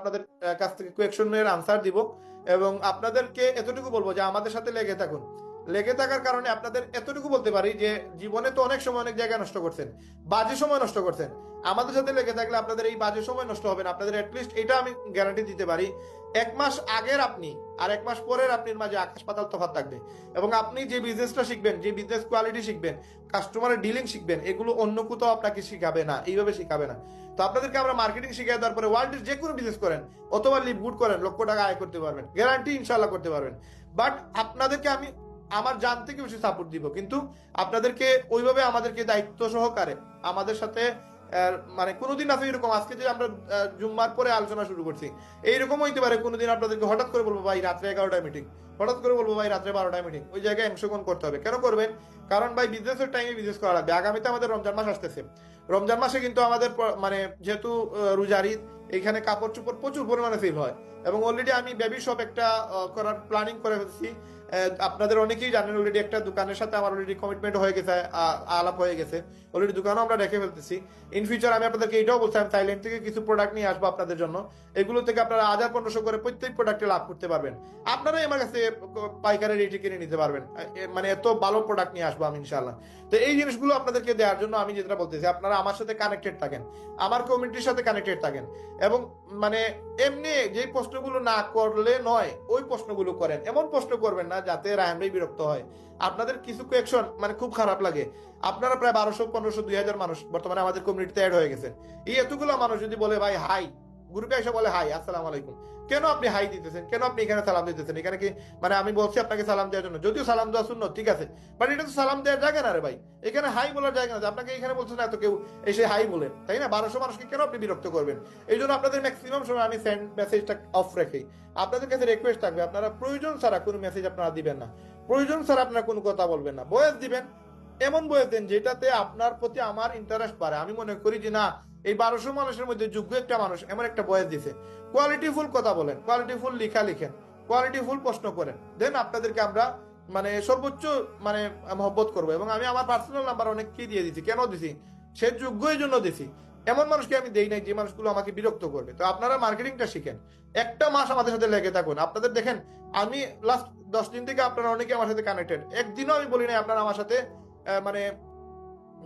আপনাদের কাছ থেকে কোয়েকশনের আনসার দিব এবং আপনাদেরকে এতটুকু বলবো যে আমাদের সাথে লেগে থাকুন। লেগে থাকার কারণে আপনাদের এতটুকু বলতে পারি যে জীবনে তো অনেক সময় অনেক জায়গায় নষ্ট করছেন, বাজে সময় নষ্ট করছেন। আমাদের সাথে লেগে থাকলে আপনাদের এই বাজে সময় নষ্ট হবে না। আপনাদের অ্যাটলিস্ট এটা আমি গ্যারান্টি দিতে পারি, 1 মাস আগের আপনি আর 1 মাস পরের আপনার মাঝে আকাশ পাতাল তফাৎ থাকবে। এবং আপনি যে বিজনেসটা শিখবেন, যে বিজনেস কোয়ালিটি শিখবেন, কাস্টমারের ডিলিং শিখবেন, এগুলো অন্য কোথাও আপনাকে শিখাবে না, এইভাবে শিখাবে না। তো আপনাদেরকে আমরা মার্কেটিং শিখিয়ে দেওয়ার পরে ওয়ার্ল্ডের যে কোনো বিজনেস করেন অথবা লিভ গুড করেন, লক্ষ টাকা আয় করতে পারবেন, গ্যারান্টি ইনশাল্লাহ করতে পারবেন। বাট আপনাদেরকে আমি আমার জান থেকে বেশি সাপোর্ট দিব, কিন্তু আপনাদেরকে ওইভাবে আমাদেরকে দায়িত্ব সহকারে আমাদের সাথে মানে কোনোদিন আছে এরকম, আজকে যে আমরা জুম্মার পরে আলোচনা শুরু করছি, এইরকম হইতে পারে কোনোদিন আপনাদেরকে হঠাৎ করে বলবো ভাই রাত্রে 11টায় মিটিং, হঠাৎ করে বলবো ভাই রাত্রে 12টায় মিটিং। ওই জায়গায় অংশগ্রহণ করতে হবে। কেন করবেন? কারণ ভাই বিজনেসের টাইমে বিজনেস করা লাগবে। আগামীতে আমাদের রমজান মাস আসতেছে। রমজান মাসে কিন্তু আমাদের মানে যেহেতু রোজার ঈদ, এখানে কাপড় চোপড় প্রচুর পরিমাণে সেল হয় এবং অলরেডি আমি বেবি শপ একটা করার প্ল্যানিং করে ফেলছি। আপনাদের অনেকেই জানেন অলরেডি একটা দোকানের সাথে আমার অলরেডি কমিটমেন্ট হয়ে গেছে, আলাপ হয়ে গেছে, অলরেডি দোকানও আমরা রেখে ফেলতেছি। ইন ফিউচার আমি আপনাদেরকে এটাও বলছি, আমি থাইল্যান্ড থেকে কিছু প্রোডাক্ট নিয়ে আসবো আপনাদের জন্য। এগুলো থেকে আপনারা 1000-1500 করে প্রত্যেক প্রোডাক্টে লাভ করতে পারবেন। আপনারাই আমার কাছে পাইকারি রেটে কিনে নিতে পারবেন। মানে এত ভালো প্রোডাক্ট নিয়ে আসবো আমি ইনশাআল্লাহ। তো এই জিনিসগুলো আপনাদেরকে দেওয়ার জন্য আমি যেটা বলতেছি, আপনারা আমার সাথে কানেক্টেড থাকেন, আমার কমিউনিটির সাথে কানেক্টেড থাকেন এবং মানে এমনি যে প্রশ্নগুলো না করলে নয় ওই প্রশ্নগুলো করেন। এমন প্রশ্ন করবেন না যাতে রায়হান ভাই বিরক্ত হয়। আপনাদের কিছু কোয়েকশন মানে খুব খারাপ লাগে। আপনারা প্রায় 1200, 1500, 2000 মানুষ বর্তমানে আমাদের কমিউনিটিতে অ্যাড হয়ে গেছেন। এই এতগুলো মানুষ যদি বলে ভাই হাই, গ্রুপে এসে বলে হাই আসসালামু আলাইকুম, কেন আপনি হাই দিতেছেন? কেন আপনি এখানে সালাম দিতেছেন? এখানে কি মানে আমি বলছি আপনাকে সালাম দেওয়ার জন্য? যদিও সালাম দেওয়া শূন্য, ঠিক আছে, বাট এটা তো সালাম দেওয়ার জায়গা না রে ভাই। এখানে হাই বলার জায়গা না। আপনাকে এখানে বলছেন এত কেউ এসে হাই বলেন, তাই না? 1200 মানুষকে কেন আপনি বিরক্ত করবেন? এই জন্য আপনাদের ম্যাক্সিমাম সময় আমি সেন্ড মেসেজটা অফ রেখেই। আপনাদের কাছে রিকোয়েস্ট থাকবে, আপনারা প্রয়োজন ছাড়া কোনো মেসেজ আপনারা দিবেন না, প্রয়োজন ছাড়া আপনারা কোনো কথা বলবেন না। বয়স দিবেন, এমন বয়স দেন যেটাতে আপনার প্রতি আমার ইন্টারেস্ট বাড়ে। আমি মনে করি যে না, এই 1200 মানুষের মধ্যে যোগ্য একটা মানুষ এমন একটা বয়স দিছে। কোয়ালিটিফুল কথা বলেন, কোয়ালিটিফুল লেখা লিখেন, কোয়ালিটিফুল প্রশ্ন করেন, দেন আপনাদেরকে আমরা মানে সর্বোচ্চ মানে মহব্বত করবো। এবং আমি আমার পার্সোনাল নাম্বার অনেককেই দিয়ে দিছি। কেন দিছি? সে যোগ্য এই জন্য দিছি। এমন মানুষকে আমি দেই নাই যে মানুষগুলো আমাকে বিরক্ত করবে। তো আপনারা মার্কেটিংটা শিখেন, 1 মাস আমাদের সাথে লেগে থাকুন। আপনাদের দেখেন আমি লাস্ট 10 দিন থেকে আপনারা অনেকে আমার সাথে কানেক্টেড। একদিনও আমি বলি নাই আপনারা আমার সাথে মানে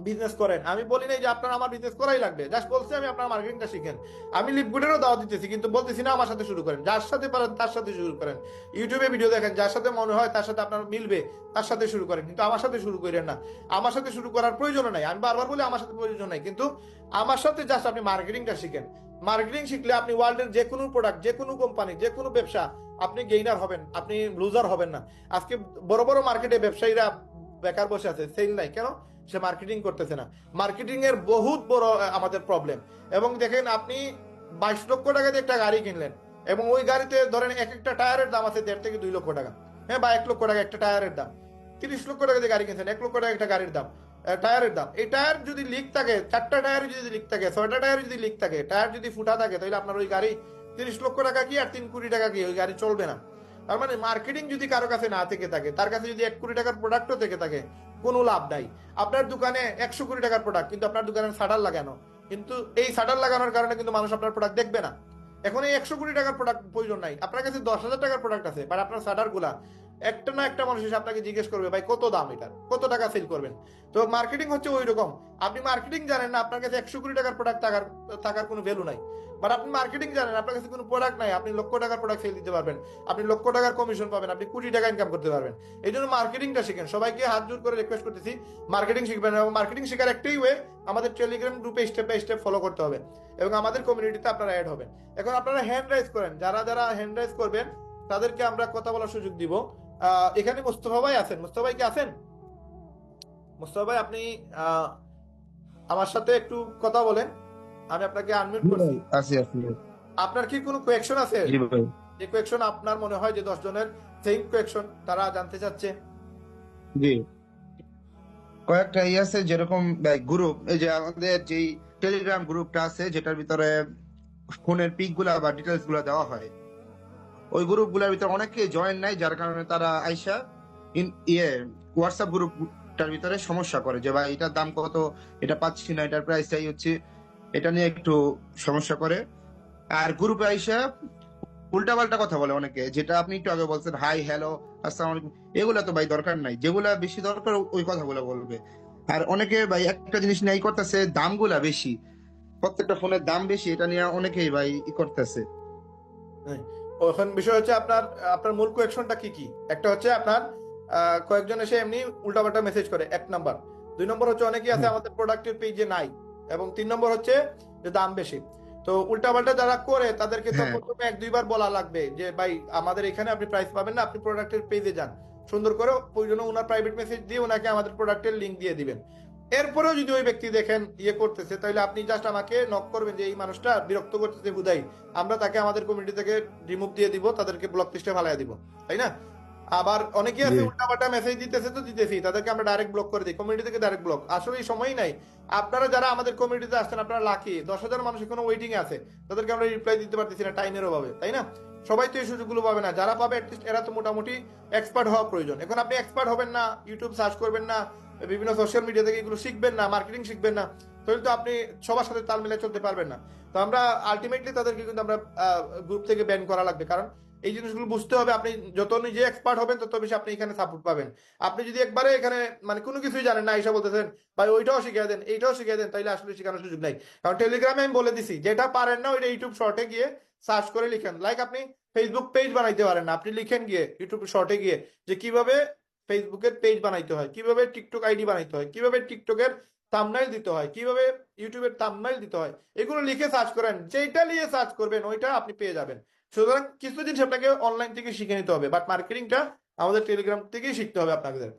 বিজনেস করেন। আমি বলি নাই যে আপনার আমার বিজনেস করাই লাগবে, জাস্ট বলছি আমি আপনার মার্কেটিংটা শিখেন। আমি লিপগুডেরও দাওয়া দিতেছি, কিন্তু বলতেছি না আমার সাথে শুরু করেন। যার সাথে পারেন তার সাথে শুরু করেন। ইউটিউবে ভিডিও দেখেন, যার সাথে মনে হয় তার সাথে আপনার মিলবে তার সাথে শুরু করেন, কিন্তু আমার সাথে শুরু করেন না। আমার সাথে শুরু করার প্রয়োজন নাই। আমি বারবার বলি আমার সাথে প্রয়োজন নাই, কিন্তু আমার সাথে জাস্ট আপনি মার্কেটিংটা শিখেন। মার্কেটিং শিখলে আপনি ওয়ার্ল্ডের যে কোনো প্রোডাক্ট, যে কোনো কোম্পানি, যে কোনো ব্যবসা আপনি গেইনার হবেন, আপনি লুজার হবেন না। আজকে বড় বড় মার্কেটে ব্যবসায়ীরা বেকার বসে আছে, সেল নাই কেন? সে মার্কেটিং করতেছে না। মার্কেটিং এর বহুত বড় আমাদের প্রবলেম। এবং দেখেন আপনি 22 লক্ষ টাকা দিয়ে একটা গাড়ি কিনলেন এবং ওই গাড়িতে ধরেন এক একটা টায়ারের দাম আছে 1.5 থেকে 2 লক্ষ টাকা, হ্যাঁ, বা 1 লক্ষ টাকা একটা টায়ারের দাম। 30 লক্ষ টাকা দিয়ে গাড়ি কিনছেন, 1 লক্ষ টাকা একটা গাড়ির দাম, টায়ারের দাম। এই টায়ার যদি লিক থাকে, 4টা টায়ারে যদি লিক থাকে, 6টা টায়ারে যদি লিক থাকে, টায়ার যদি ফুটা থাকে, তাহলে আপনার ওই গাড়ি 30 লক্ষ টাকা কি আর 3 কোটি টাকা কি, ওই গাড়ি চলবে না। তার মানে মার্কেটিং যদি কারো কাছে না থেকে থাকে, তার কাছে যদি 1 কোটি টাকার প্রোডাক্টও থেকে থাকে, কোনো লাভ নাই। আপনার দোকানে 100 কোটি টাকার প্রোডাক্ট, কিন্তু আপনার দোকানে শাটার লাগানো, কিন্তু এই শাটার লাগানোর কারণে কিন্তু মানুষ আপনার প্রোডাক্ট দেখবে না। এখন এই 100 কোটি টাকার প্রোডাক্ট প্রয়োজন নাই, আপনার কাছে 10,000 টাকার প্রোডাক্ট আছে, বাট আপনার শাটার গুলা একটা না একটা মানুষ এসে আপনাকে জিজ্ঞেস করবে ভাই কত দাম, এটার কত টাকা সেল করবেন। তো মার্কেটিং হচ্ছে ওই রকম। আপনি মার্কেটিং জানেন না, আপনার কাছে 100 কোটি টাকার প্রোডাক্ট থাকার কোনো ভ্যালু নাই। বাট আপনি মার্কেটিং জানেন, আপনার কাছে কোনো প্রোডাক্ট নাই, আপনি লক্ষ টাকার প্রোডাক্ট সেল দিতে পারবেন, আপনি লক্ষ টাকার কমিশন পাবেন, আপনি কোটি টাকা ইনকাম করতে পারবেন। এই জন্য মার্কেটিংটা শিখেন। সবাইকে হাত জোর করে রিকোয়েস্ট করতেছি মার্কেটিং শিখবেন। এবং মার্কেটিং শেখার একটাই ওয়ে, আমাদের টেলিগ্রাম গ্রুপে স্টেপ বাই স্টেপ ফলো করতে হবে এবং আমাদের কমিউনিটিতে আপনারা অ্যাড হবেন। এখন আপনারা হ্যান্ড রাইজ করেন, যারা যারা হ্যান্ড রাইজ করবেন তাদেরকে আমরা কথা বলার সুযোগ দিব। এখানে মুস্তফা ভাই আছেন, মুস্তফা ভাই কি আছেন? মুস্তফা ভাই আপনি আমার সাথে একটু কথা বলেন, আমি আপনাকে আনমিউট করছি। আছি আছি। আপনার কি কোনো কোয়েকশন আছে? জি ভাই। যে কোয়েকশন আপনার মনে হয় যে 10 জনের সেম কোয়েকশন তারা জানতে চাচ্ছে? জি, কয়েকটা আছে, যেরকম গ্রুপ, এই যে আমাদের যে টেলিগ্রাম গ্রুপটা আছে যেটার ভিতরে ফোনের পিক গুলা বা ডিটেলস গুলা দেওয়া হয়, ওই গ্রুপ গুলার ভিতরে অনেকে জয়েন নাই, যার কারণে তারা আইসা হোয়াটসঅ্যাপ গ্রুপটার ভিতরে সমস্যা করে যে ভাই এটার দাম কত, এটা পাচ্ছি না, এটার প্রাইস চাই হচ্ছে, এটা নিয়ে একটু সমস্যা করে। আর গ্রুপে আইসা উল্টাপাল্টা কথা বলে অনেকে, যেটা আপনি একটু আগে বলছেন হাই হ্যালো আসসালামু আলাইকুম, এগুলা তো ভাই দরকার নাই। যেগুলা বেশি দরকার ওই কথাগুলো বলবে। আর অনেকে ভাই একটা জিনিস নিয়ে করতেছে, দামগুলা বেশি, প্রত্যেকটা ফোনের দাম বেশি, এটা নিয়ে অনেকেই ভাই করতেছে। হ্যাঁ। এখন বিষয় হচ্ছে আপনার আপনার মূল কোয়েকশনটা কি কি। একটা হচ্ছে আপনার কয়েকজন এসে এমনি উল্টাপাল্টা মেসেজ করে, এক নাম্বার। দুই নম্বর হচ্ছে অনেকেই আছে হ্যাঁ আমাদের প্রোডাক্টের পেজে নাই। এবং তিন নম্বর হচ্ছে যে দাম বেশি। তো উল্টাপাল্টা যারা করে তাদেরকে তো হ্যাঁ প্রথমে এক দুইবার বলা লাগবে যে ভাই আমাদের এখানে আপনি প্রাইস পাবেন না, আপনি প্রোডাক্টের পেজে যান। সুন্দর করে প্রয়োজনে ওনার প্রাইভেট মেসেজ দিয়ে ওনাকে আমাদের প্রোডাক্টের লিংক দিয়ে দিবেন। এরপরেও যদি ওই ব্যক্তি দেখেন ইয়ে করতেছে, তাহলে আপনি জাস্ট আমাকে নক করবেন যে এই মানুষটা বিরক্ত করতেছে বুঝাই, আমরা তাকে আমাদের কমিউনিটি থেকে রিমুভ দিয়ে দিব, তাদেরকে ব্লক লিস্টে ফালাই দিব, তাই না? আবার অনেকেই জি আছে উল্টাপাল্টা মেসেজ দিতেছে, তো দিতেছি, তাদেরকে আমরা ডাইরেক্ট ব্লক করে দিই, কমিউনিটি থেকে ডাইরেক্ট ব্লক। আসলে এই সময়ই নাই। আপনারা যারা আমাদের কমিউনিটিতে আসছেন আপনারা লাকি, 10,000 মানুষ এখনো ওয়েটিং এ আছে, তাদেরকে আমরা রিপ্লাই দিতে পারতেছি না টাইমের অভাবে, তাই না? সবাই তো এই সুযোগগুলো পাবে না, যারা পাবে অ্যাটলিস্ট এরা তো মোটামুটি এক্সপার্ট হওয়া প্রয়োজন। এখন আপনি এক্সপার্ট হবেন না, ইউটিউব সার্চ করবেন না, বিভিন্ন সোশ্যাল মিডিয়া থেকে এগুলো শিখবেন না, মার্কেটিং শিখবেন না, তাহলে তো আপনি সবার সাথে তাল মিলিয়ে চলতে পারবেন না। তো আমরা আলটিমেটলি তাদেরকে কিন্তু আমরা গ্রুপ থেকে ব্যান করা লাগবে, কারণ এই জিনিসগুলো বুঝতে হবে। আপনি যত নিজে এক্সপার্ট হবেন তত বেশি আপনি এখানে সাপোর্ট পাবেন। আপনি যদি একবারে এখানে মানে কোনো কিছুই জানেন না, এসে বলতেছেন ভাই ওইটাও শিখিয়ে দেন এইটাও শিখিয়ে দেন, তাইলে আসলে শেখানোর সুযোগ নাই। কারণ টেলিগ্রামে আমি বলে দিছি, যেটা পারেন না ওইটা ইউটিউব শর্টে গিয়ে সার্চ করে লিখেন। লাইক আপনি ফেসবুক পেজ বানাইতে পারেন না, আপনি লিখেন গিয়ে ইউটিউব শর্টে গিয়ে যে কিভাবে ফেসবুকের পেজ বানাইতে হয়, কিভাবে টিকটক আইডি বানাইতে হয়, কিভাবে টিকটকের থাম্বনেইল দিতে হয়, কিভাবে ইউটিউবের থাম্বনেইল দিতে হয়, এগুলো লিখে সার্চ করেন। যেটা নিয়ে সার্চ করবেন ওইটা আপনি পেয়ে যাবেন। সুতরাং কিছু জিনিস আপনাকে অনলাইন থেকে শিখে নিতে হবে, বাট মার্কেটিংটা আমাদের টেলিগ্রাম থেকেই শিখতে হবে আপনাদের।